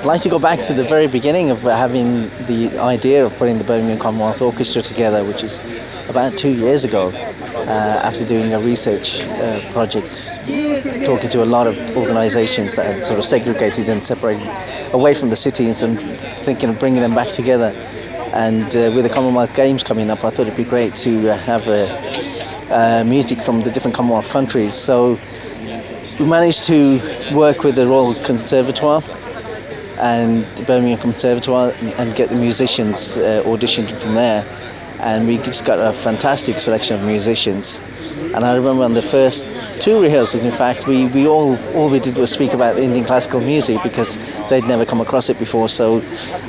like to go back to the very beginning of having the idea of putting the Birmingham Commonwealth Orchestra together, which is about 2 years ago, after doing a research project, talking to a lot of organisations that had sort of segregated and separated away from the cities and thinking of bringing them back together. And with the Commonwealth Games coming up, I thought it'd be great to have music from the different Commonwealth countries. So we managed to work with the Royal Conservatoire and the Birmingham Conservatoire and get the musicians auditioned from there. And we just got a fantastic selection of musicians. And I remember on the first 2 rehearsals, in fact, all we did was speak about Indian classical music because they'd never come across it before. So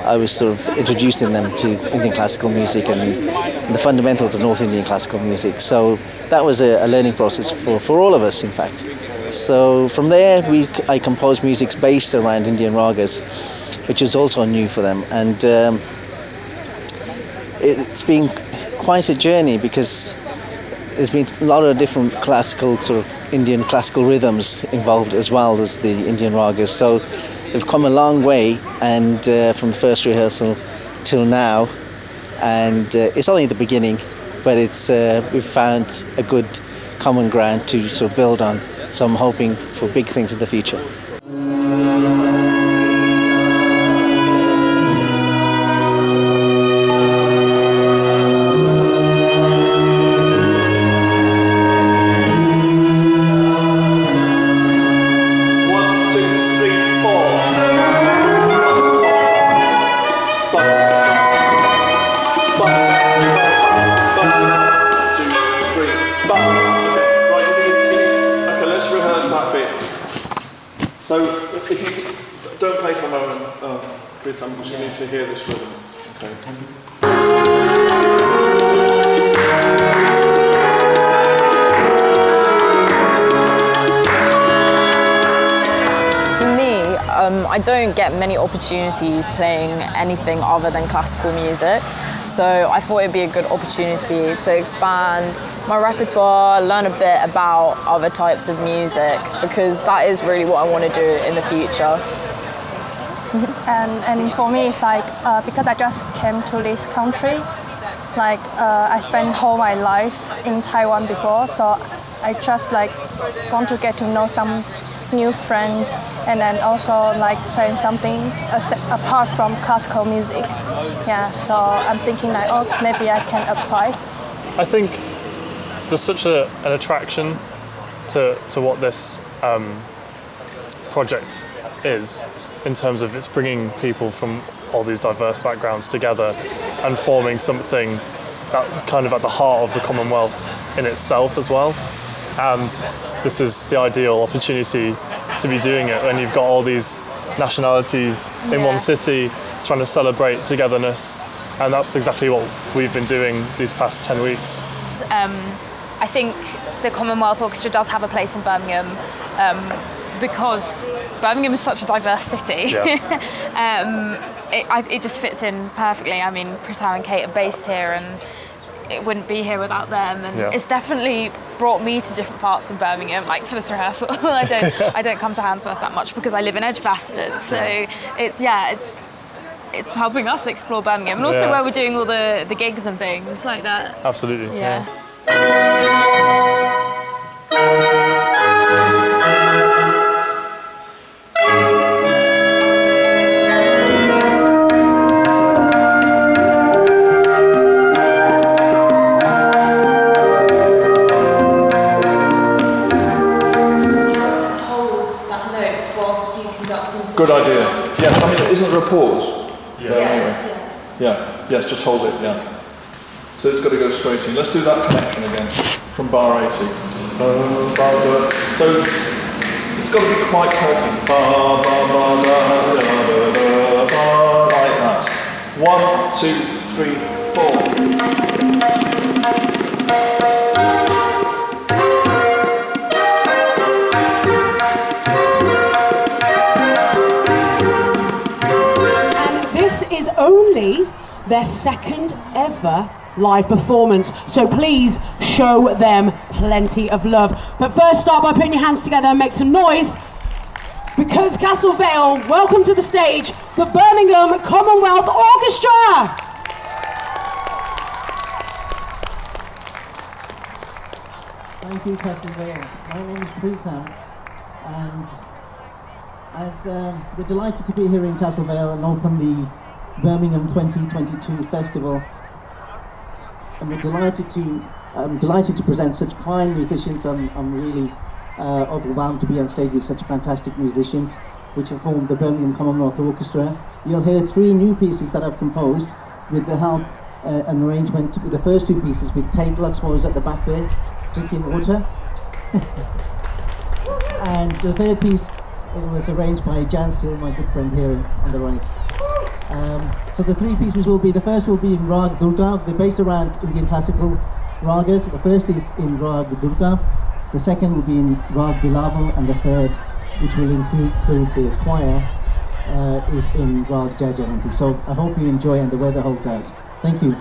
I was sort of introducing them to Indian classical music and the fundamentals of North Indian classical music. So that was a learning process for all of us, in fact. So from there, I composed music based around Indian ragas, which is also new for them. And it's been quite a journey because there's been a lot of different classical, sort of Indian classical rhythms involved as well as the Indian ragas. So they've come a long way, and from the first rehearsal till now, and it's only the beginning, but we've found a good common ground to sort of build on. So I'm hoping for big things in the future. So if you don't play for a moment, Pritam, because you need to hear this rhythm. Okay. For me, I don't get many opportunities playing anything other than classical music, so I thought it'd be a good opportunity to expand my repertoire, learn a bit about other types of music, because that is really what I want to do in the future. And for me, it's like because I just came to this country, like I spent whole my life in Taiwan before, so I just like want to get to know some new friends, and then also like playing something apart from classical music. Yeah, so I'm thinking like, oh, maybe I can apply. I think there's such an attraction to what this project is, in terms of it's bringing people from all these diverse backgrounds together and forming something that's kind of at the heart of the Commonwealth in itself as well. And this is the ideal opportunity to be doing it when you've got all these nationalities in one city trying to celebrate togetherness, and that's exactly what we've been doing these past 10 weeks. I think the Commonwealth Orchestra does have a place in Birmingham because Birmingham is such a diverse city. Yeah. It just fits in perfectly. I mean, Pritam and Kate are based here, and it wouldn't be here without them. And it's definitely brought me to different parts of Birmingham, like for this rehearsal. I don't come to Handsworth that much because I live in Edgbaston. So it's helping us explore Birmingham, and also where we're doing all the gigs and things like that. Absolutely. Yeah. Good idea. Yes, I mean, isn't there a pause? Yes. Yes, just hold it, So it's got to go straight in. Let's do that connection again from bar 80. So it's got to be quite healthy. Like that. 1, 2, 3, 4. Is only their second ever live performance, so please show them plenty of love. But first, start by putting your hands together and make some noise. because Castle Vale welcome to the stage the Birmingham Commonwealth Orchestra. Thank you, Castle Vale. My name is Pritam, and we're delighted to be here in Castle Vale and open the Birmingham 2022 festival. And we're delighted to present such fine musicians. I'm really overwhelmed to be on stage with such fantastic musicians, which have formed the Birmingham Commonwealth Orchestra. You'll hear 3 new pieces that I've composed with the help and arrangement with the first 2 pieces with Kate Luxmore's at the back there, drinking water. And the third piece, it was arranged by Jan Steele, my good friend here on the right. So the 3 pieces will be, the first will be in Rag Durga. They're based around Indian classical ragas. The first is in Rag Durga, the second will be in Rag Bilaval, and the third, which will include the choir, is in Rag Jajavanti. So I hope you enjoy and the weather holds out. Thank you.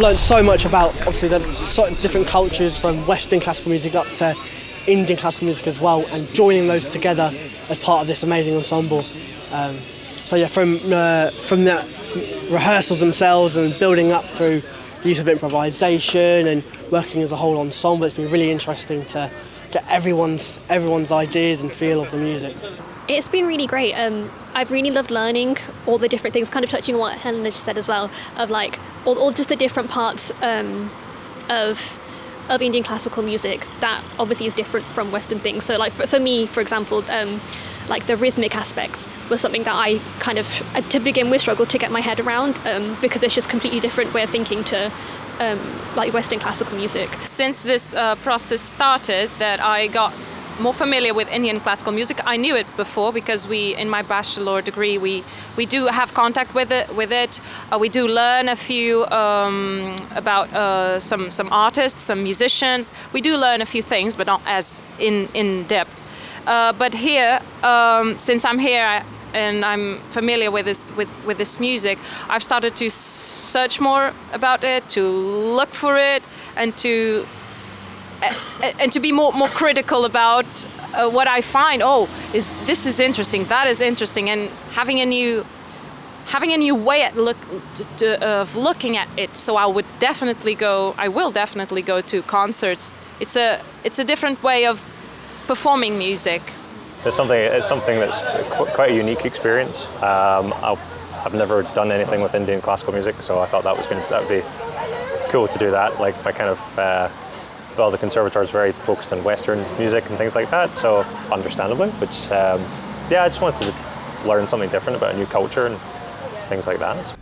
learned so much about obviously the different cultures, from Western classical music up to Indian classical music as well, and joining those together as part of this amazing ensemble. So yeah, from the rehearsals themselves and building up through the use of improvisation and working as a whole ensemble, it's been really interesting to get everyone's ideas and feel of the music. It's been really great. I've really loved learning all the different things, kind of touching on what Helena just said as well, of like all just the different parts of Indian classical music that obviously is different from Western things. So like for me, for example, like the rhythmic aspects was something that I kind of, to begin with, struggled to get my head around because it's just a completely different way of thinking to like Western classical music. Since this process started, that I got more familiar with Indian classical music. I knew it before because in my bachelor degree, we do have contact with it. We do learn a few about some artists, some musicians. We do learn a few things, but not as in depth. But here, since I'm here and I'm familiar with this music, I've started to search more about it, to look for it, and to be more critical about what I find. This is interesting, that is interesting, and having a new way of looking at it. So I will definitely go to concerts. It's a different way of performing music. It's something that's quite a unique experience. I've never done anything with Indian classical music, so I thought that would be cool to do that. Like my kind of the conservatoire is very focused on Western music and things like that, so understandably, which I just wanted to learn something different about a new culture and things like that.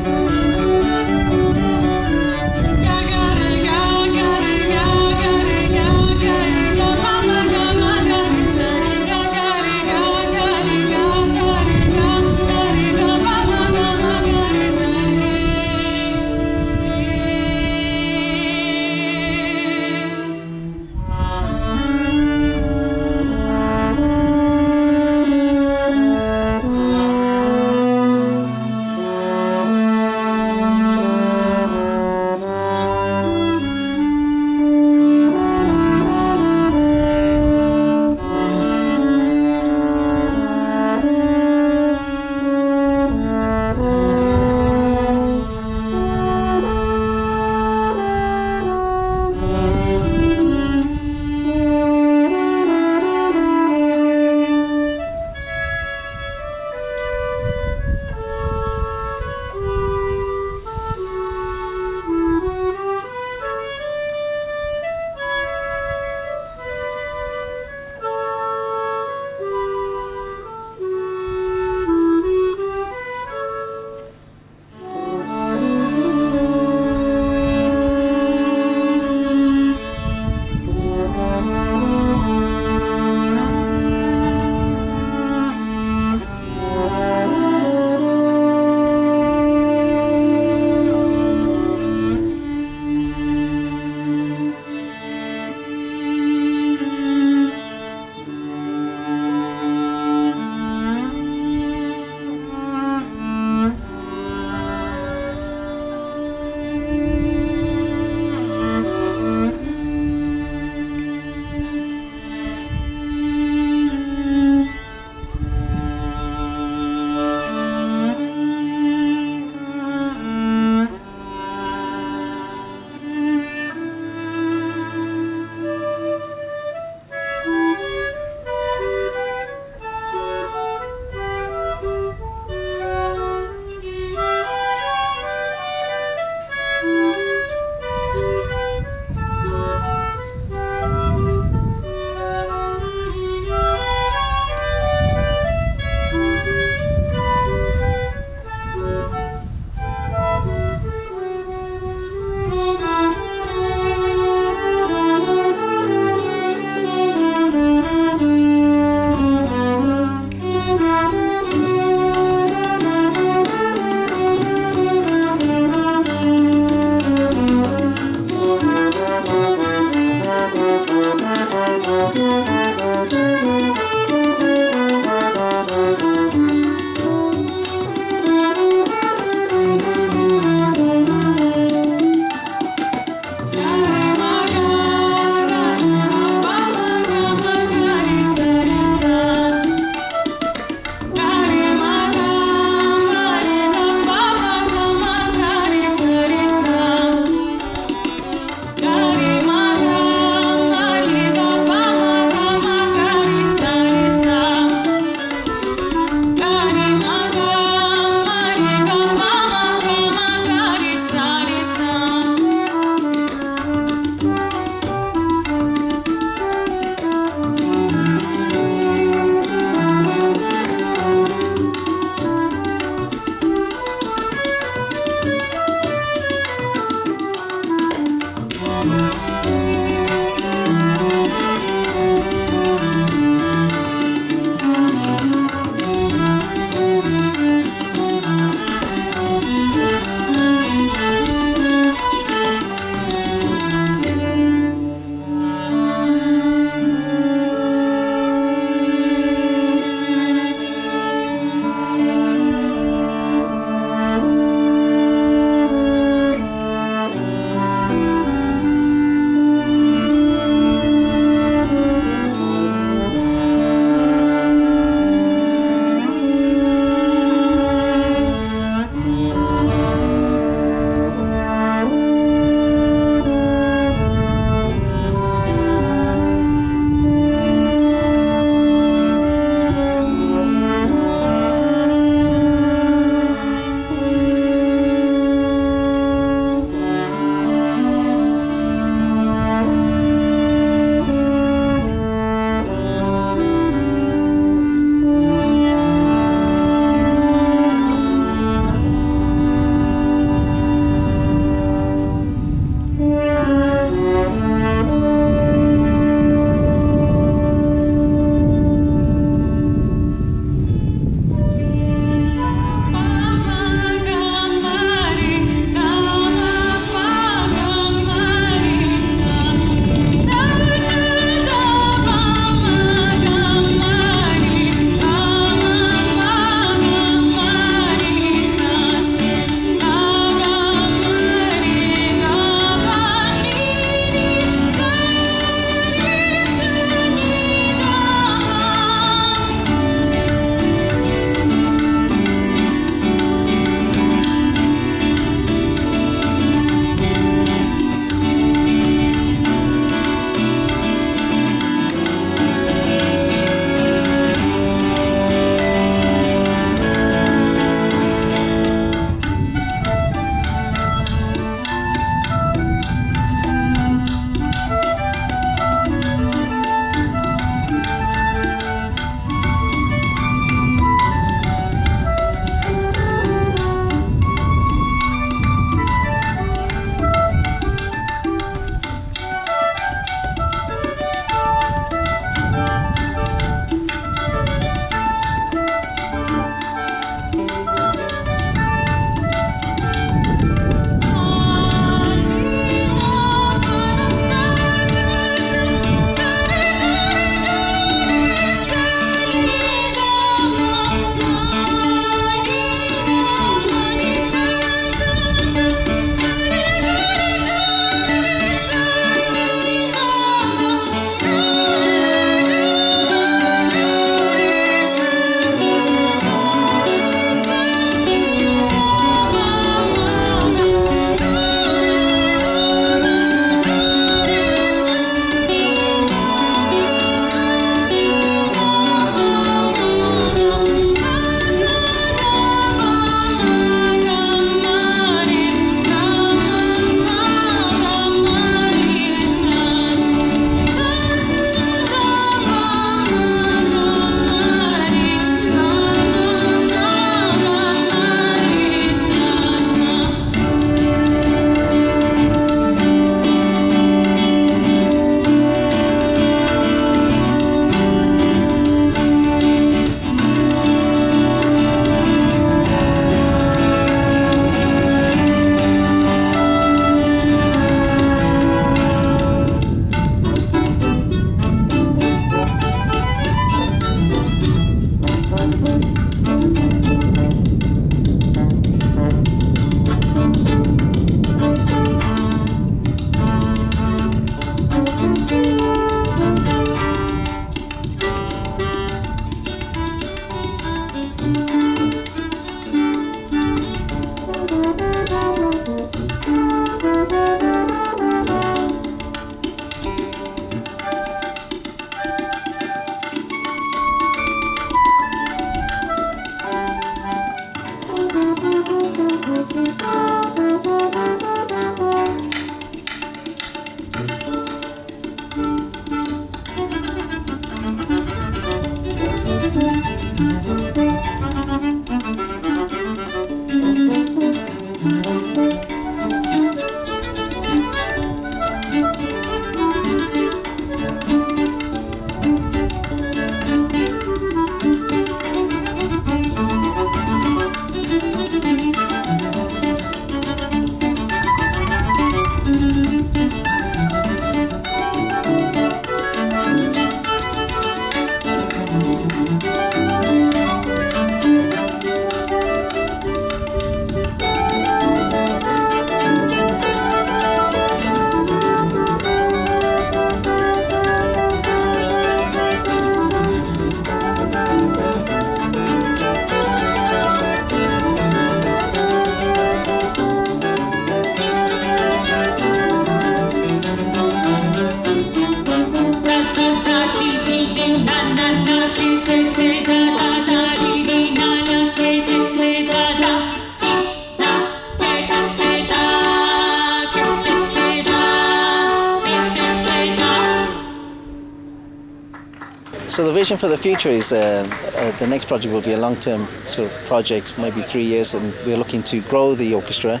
So the vision for the future is the next project will be a long-term sort of project, maybe 3 years, and we're looking to grow the orchestra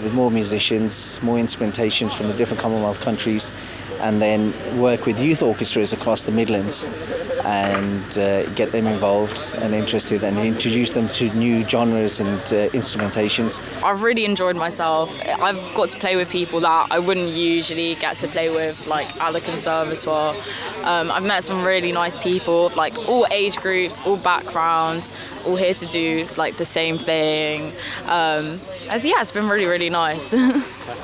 with more musicians, more instrumentations from the different Commonwealth countries, and then work with youth orchestras across the Midlands and get them involved and interested and introduce them to new genres and instrumentations. I've really enjoyed myself. I've got to play with people that I wouldn't usually get to play with, like at the conservatoire. I've met some really nice people, like all age groups, all backgrounds, all here to do like the same thing. It's been really, really nice.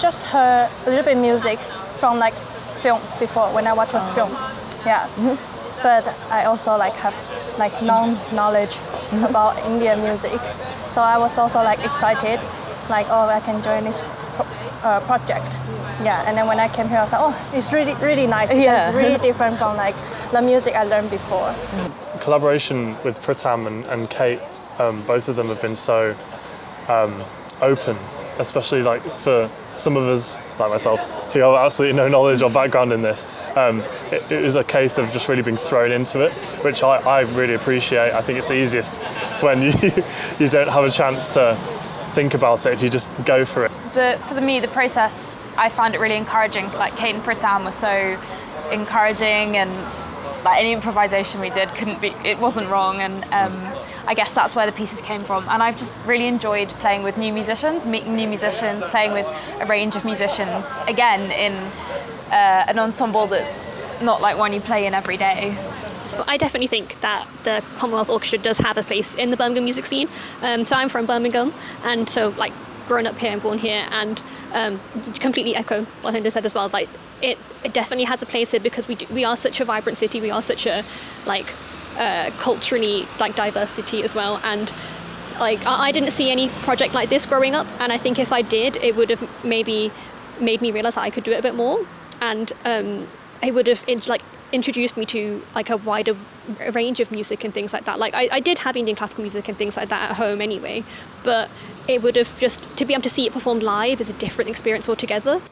Just heard a little bit music from like film before when I watch a film. Yeah. But I also like have like knowledge about Indian music, so I was also like excited, like I can join this project. Yeah, and then when I came here, I was like, it's really, really nice. Yeah. It's really different from like the music I learned before. Collaboration with Pritam and Kate, both of them have been so open, especially like for some of us, like myself, who have absolutely no knowledge or background in this. It was a case of just really being thrown into it, which I really appreciate. I think it's easiest when you don't have a chance to think about it if you just go for it. For me, the process, I found it really encouraging. Like Kate and Pritam were so encouraging, and like any improvisation we did it wasn't wrong, and I guess that's where the pieces came from. And I've just really enjoyed playing with new musicians, meeting new musicians, playing with a range of musicians, again in an ensemble that's not like one you play in every day. But I definitely think that the Commonwealth Orchestra does have a place in the Birmingham music scene. So I'm from Birmingham, and so like grown up here and born here, and completely echo what Linda said as well. Like it definitely has a place here because we are such a vibrant city. We are such a like culturally like diversity as well, and like I didn't see any project like this growing up, and I think if I did, it would have maybe made me realize that I could do it a bit more, and it would have introduced me to like a wider range of music and things like that. Like I did have Indian classical music and things like that at home anyway, but it would have just to be able to see it performed live is a different experience altogether.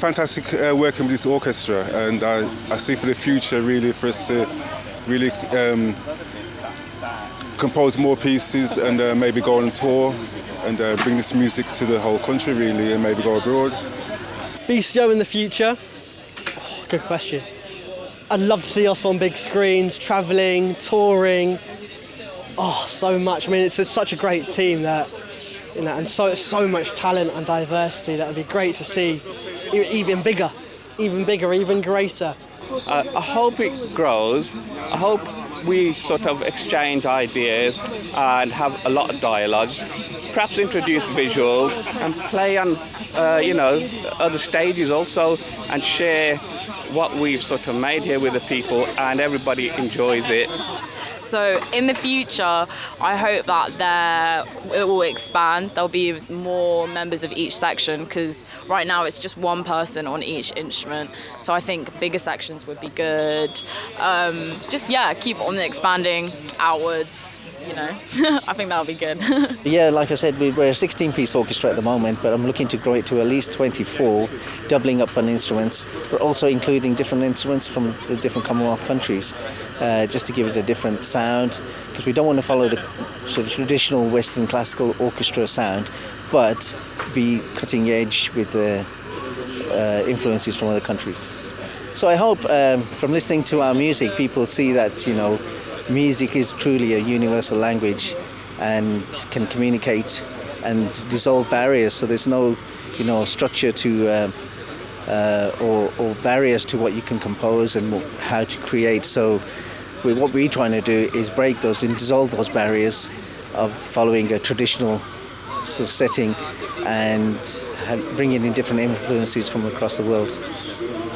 fantastic working with this orchestra, and I see for the future really for us to really compose more pieces and maybe go on tour and bring this music to the whole country really, and maybe go abroad. BCO in the future? Oh, good question. I'd love to see us on big screens, travelling, touring. Oh, so much. I mean, it's such a great team that, you know, and so much talent and diversity that would be great to see even bigger, even greater. I hope it grows. I hope we sort of exchange ideas and have a lot of dialogue, perhaps introduce visuals and play on other stages also, and share what we've sort of made here with the people, and everybody enjoys it. So in the future, I hope that it will expand. There'll be more members of each section, because right now it's just one person on each instrument. So I think bigger sections would be good. Keep on expanding outwards. You know, I think that'll be good. Yeah, like I said, we're a 16-piece orchestra at the moment, but I'm looking to grow it to at least 24, doubling up on instruments, but also including different instruments from the different Commonwealth countries, just to give it a different sound, because we don't want to follow the sort of traditional Western classical orchestra sound, but be cutting edge with the influences from other countries. So I hope from listening to our music, people see that, you know, music is truly a universal language and can communicate and dissolve barriers. So there's no, you know, structure to or barriers to what you can compose and how to create. So what we're trying to do is break those and dissolve those barriers of following a traditional sort of setting and bringing in different influences from across the world.